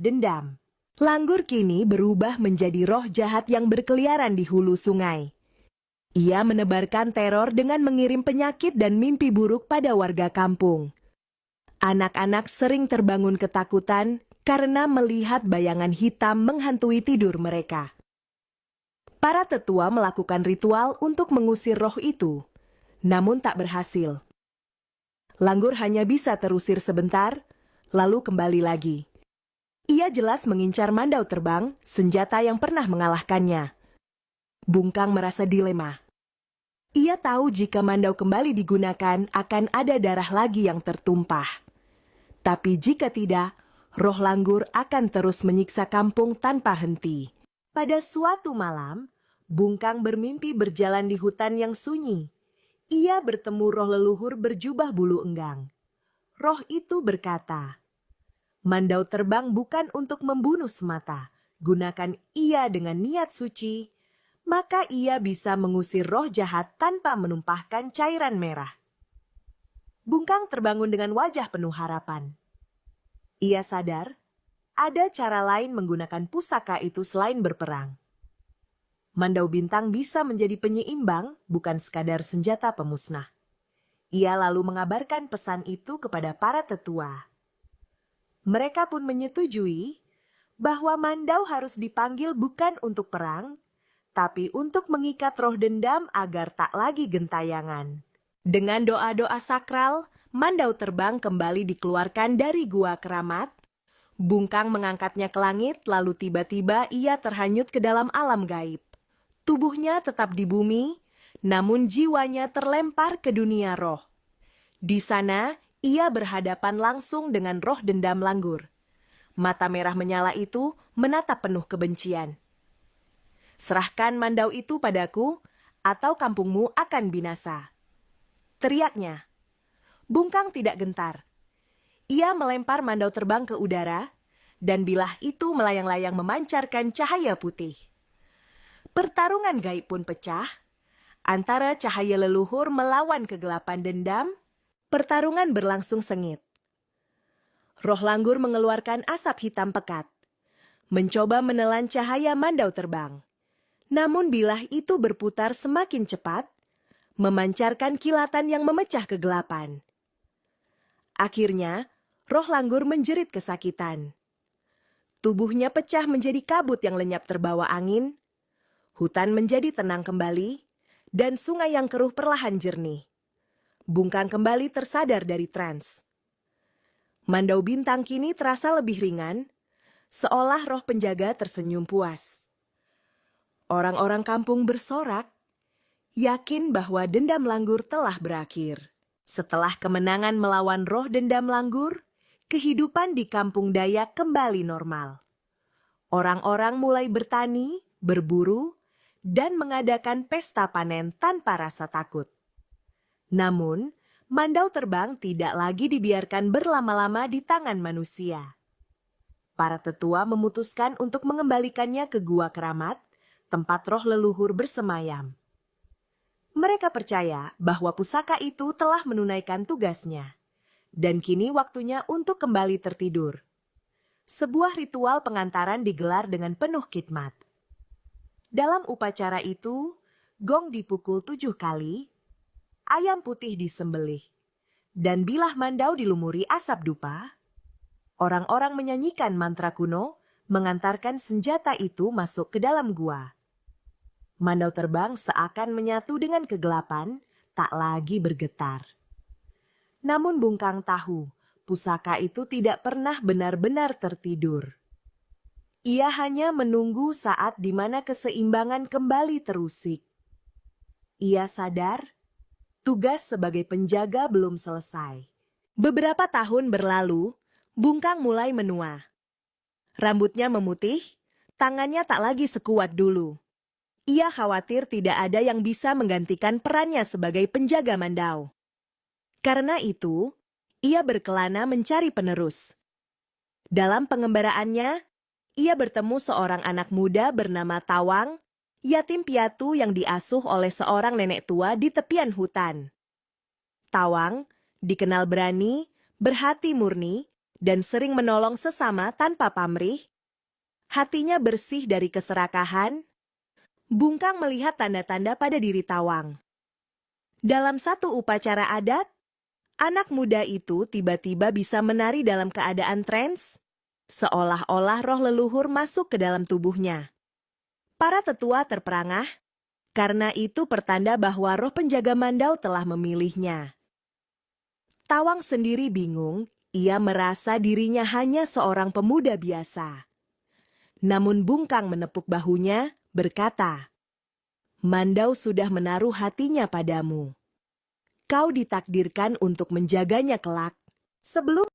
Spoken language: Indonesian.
dendam. Langgur kini berubah menjadi roh jahat yang berkeliaran di hulu sungai. Ia menebarkan teror dengan mengirim penyakit dan mimpi buruk pada warga kampung. Anak-anak sering terbangun ketakutan karena melihat bayangan hitam menghantui tidur mereka. Para tetua melakukan ritual untuk mengusir roh itu, namun tak berhasil. Langgur hanya bisa terusir sebentar, lalu kembali lagi. Ia jelas mengincar Mandau Terbang, senjata yang pernah mengalahkannya. Bungkang merasa dilema. Ia tahu jika Mandau kembali digunakan akan ada darah lagi yang tertumpah. Tapi jika tidak, roh Langgur akan terus menyiksa kampung tanpa henti. Pada suatu malam, Bungkang bermimpi berjalan di hutan yang sunyi. Ia bertemu roh leluhur berjubah bulu enggang. Roh itu berkata, Mandau Terbang bukan untuk membunuh semata. Gunakan ia dengan niat suci, maka ia bisa mengusir roh jahat tanpa menumpahkan cairan merah. Bungkang terbangun dengan wajah penuh harapan. Ia sadar, ada cara lain menggunakan pusaka itu selain berperang. Mandau Bintang bisa menjadi penyeimbang, bukan sekadar senjata pemusnah. Ia lalu mengabarkan pesan itu kepada para tetua. Mereka pun menyetujui bahwa Mandau harus dipanggil bukan untuk perang, tapi untuk mengikat roh dendam agar tak lagi gentayangan. Dengan doa-doa sakral, Mandau Terbang kembali dikeluarkan dari gua keramat. Bungkang mengangkatnya ke langit, lalu tiba-tiba ia terhanyut ke dalam alam gaib. Tubuhnya tetap di bumi, namun jiwanya terlempar ke dunia roh. Di sana, ia berhadapan langsung dengan roh dendam Langgur. Mata merah menyala itu menatap penuh kebencian. Serahkan Mandau itu padaku, atau kampungmu akan binasa. Teriaknya. Bungkang tidak gentar. Ia melempar Mandau Terbang ke udara, dan bilah itu melayang-layang memancarkan cahaya putih. Pertarungan gaib pun pecah, antara cahaya leluhur melawan kegelapan dendam. Pertarungan berlangsung sengit. Roh Langgur mengeluarkan asap hitam pekat, mencoba menelan cahaya Mandau Terbang. Namun bilah itu berputar semakin cepat, memancarkan kilatan yang memecah kegelapan. Akhirnya, roh Langgur menjerit kesakitan. Tubuhnya pecah menjadi kabut yang lenyap terbawa angin, hutan menjadi tenang kembali, dan sungai yang keruh perlahan jernih. Bungkang kembali tersadar dari trans. Mandau Bintang kini terasa lebih ringan, seolah roh penjaga tersenyum puas. Orang-orang kampung bersorak, yakin bahwa dendam Langgur telah berakhir. Setelah kemenangan melawan roh dendam Langgur, kehidupan di kampung Dayak kembali normal. Orang-orang mulai bertani, berburu, dan mengadakan pesta panen tanpa rasa takut. Namun, Mandau Terbang tidak lagi dibiarkan berlama-lama di tangan manusia. Para tetua memutuskan untuk mengembalikannya ke gua keramat, tempat roh leluhur bersemayam. Mereka percaya bahwa pusaka itu telah menunaikan tugasnya, dan kini waktunya untuk kembali tertidur. Sebuah ritual pengantaran digelar dengan penuh khidmat. Dalam upacara itu, gong dipukul 7 kali, ayam putih disembelih, dan bilah Mandau dilumuri asap dupa. Orang-orang menyanyikan mantra kuno, mengantarkan senjata itu masuk ke dalam gua. Mandau Terbang seakan menyatu dengan kegelapan, tak lagi bergetar. Namun Bungkang tahu, pusaka itu tidak pernah benar-benar tertidur. Ia hanya menunggu saat di mana keseimbangan kembali terusik. Ia sadar, tugas sebagai penjaga belum selesai. Beberapa tahun berlalu, Bungkang mulai menua. Rambutnya memutih, tangannya tak lagi sekuat dulu. Ia khawatir tidak ada yang bisa menggantikan perannya sebagai penjaga Mandau. Karena itu, ia berkelana mencari penerus. Dalam pengembaraannya, ia bertemu seorang anak muda bernama Tawang, yatim piatu yang diasuh oleh seorang nenek tua di tepian hutan. Tawang dikenal berani, berhati murni, dan sering menolong sesama tanpa pamrih. Hatinya bersih dari keserakahan. Bungkang melihat tanda-tanda pada diri Tawang. Dalam satu upacara adat, anak muda itu tiba-tiba bisa menari dalam keadaan trans, seolah-olah roh leluhur masuk ke dalam tubuhnya. Para tetua terperangah, karena itu pertanda bahwa roh penjaga Mandau telah memilihnya. Tawang sendiri bingung, ia merasa dirinya hanya seorang pemuda biasa. Namun Bungkang menepuk bahunya, berkata, "Mandau sudah menaruh hatinya padamu. Kau ditakdirkan untuk menjaganya kelak. Sebelum